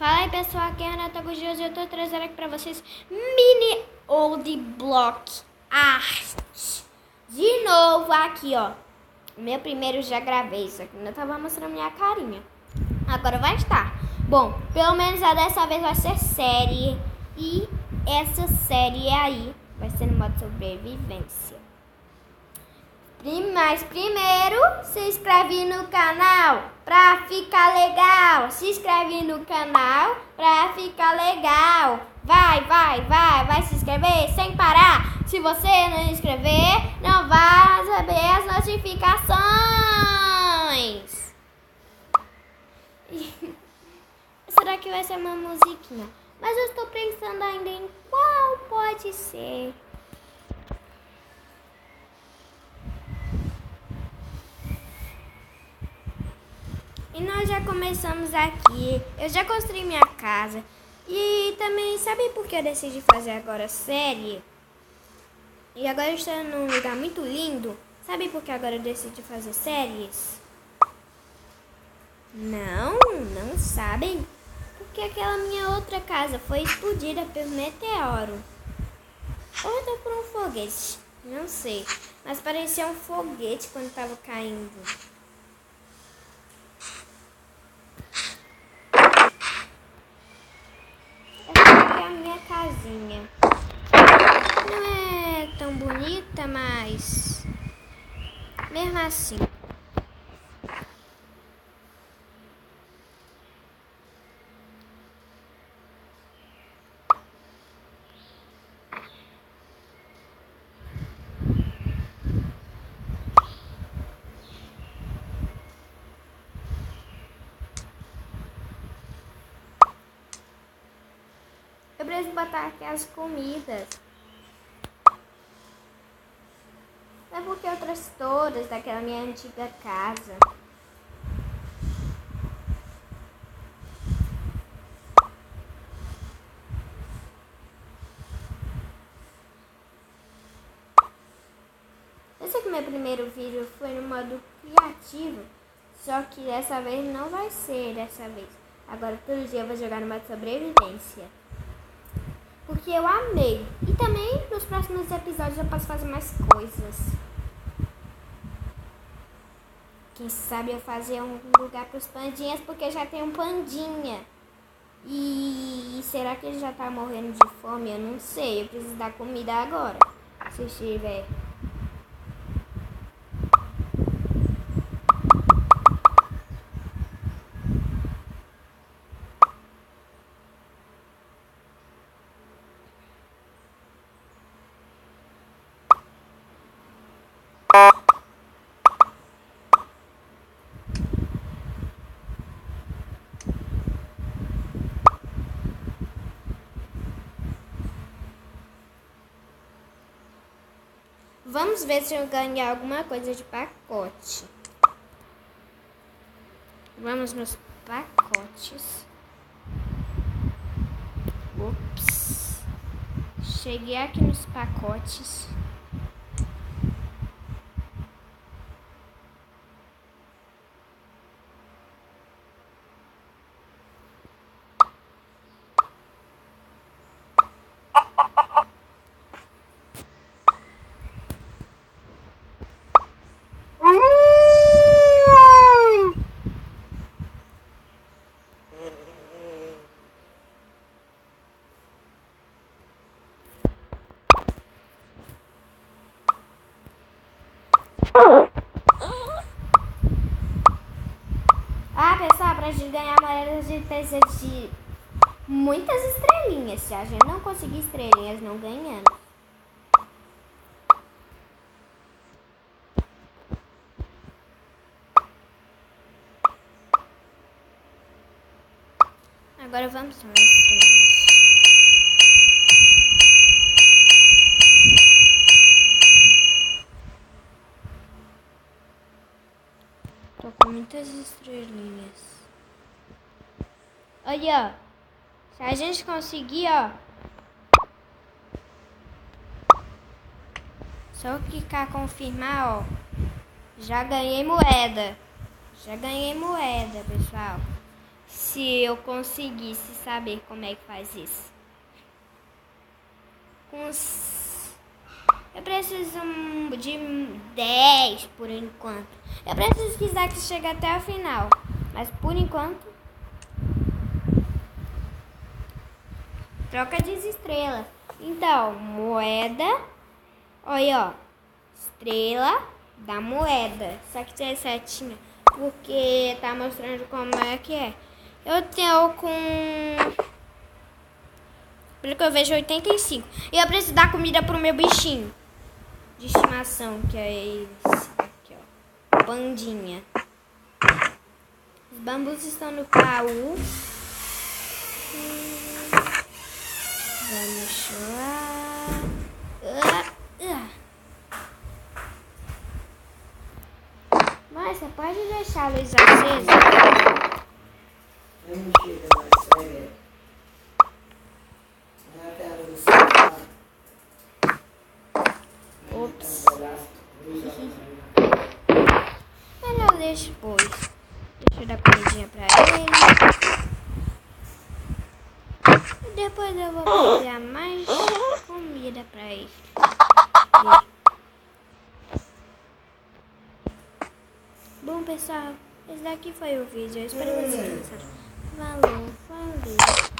Fala aí pessoal, aqui é a Renata Gugioso e eu tô trazendo aqui pra vocês mini old block art. De novo aqui, ó. O meu primeiro já gravei isso aqui, eu tava mostrando minha carinha. Agora vai estar. Bom, pelo menos dessa vez vai ser série. E essa série aí vai ser no modo sobrevivência. Mas primeiro, se inscreve no canal pra ficar legal. Se inscreve no canal pra ficar legal. Vai se inscrever sem parar. Se você não inscrever, não vai receber as notificações. Será que vai ser uma musiquinha? Mas eu estou pensando ainda em qual pode ser. E nós já começamos aqui. Eu já construí minha casa. E também, sabe por que eu decidi fazer agora série? E agora eu estou num lugar muito lindo. Sabe por que agora eu decidi fazer séries? Não sabem? Porque aquela minha outra casa foi explodida por meteoro. Ou então por um foguete. Não sei. Mas parecia um foguete quando estava caindo. A minha casinha não é tão bonita, mas mesmo assim eu preciso botar aqui as comidas. É porque eu trouxe todas daquela minha antiga casa. Eu sei que meu primeiro vídeo foi no modo criativo, só que dessa vez não vai ser dessa vez. Agora todo dia eu vou jogar no modo sobrevivência. Porque eu amei. E também nos próximos episódios eu posso fazer mais coisas. Quem sabe eu fazer um lugar para os pandinhas, porque já tem um pandinha. E será que ele já tá morrendo de fome? Eu não sei. Eu preciso dar comida agora. Se estiver. Vamos ver se eu ganhar alguma coisa de pacote. Vamos nos pacotes. Ups. Cheguei aqui nos pacotes. Pessoal, pra gente ganhar moedas a gente precisa de muitas estrelinhas. Se a gente não conseguir estrelinhas, não ganhamos. Agora vamos nas estrelinhas. Tô com muitas estrelinhas. Olha, ó. Se a gente conseguir, ó. Só clicar confirmar, ó. Já ganhei moeda. Já ganhei moeda, pessoal. se eu conseguisse saber como é que faz isso. Eu preciso de 10 por enquanto. Eu preciso que Isaac chegue até o final. Mas por enquanto... Troca de estrela. Então, moeda. Olha, ó. Estrela da moeda. Só que tem setinha. Porque tá mostrando como é que é. Eu tenho com... Pelo que eu vejo, 85. E eu preciso dar comida pro meu bichinho de estimação, que é esse aqui, ó. Pandinha. Os bambus estão no baú. Vamos lá. Mas você pode deixar a luz acesa? Eu não chego mais, sério. Até a luz acesa. Ops. Melhor deixa depois. Deixa eu dar comidinha pra ele. E depois eu vou pegar mais comida pra ele. Bom, pessoal, esse daqui foi o vídeo. Eu espero que vocês tenham gostado. Falou, falou.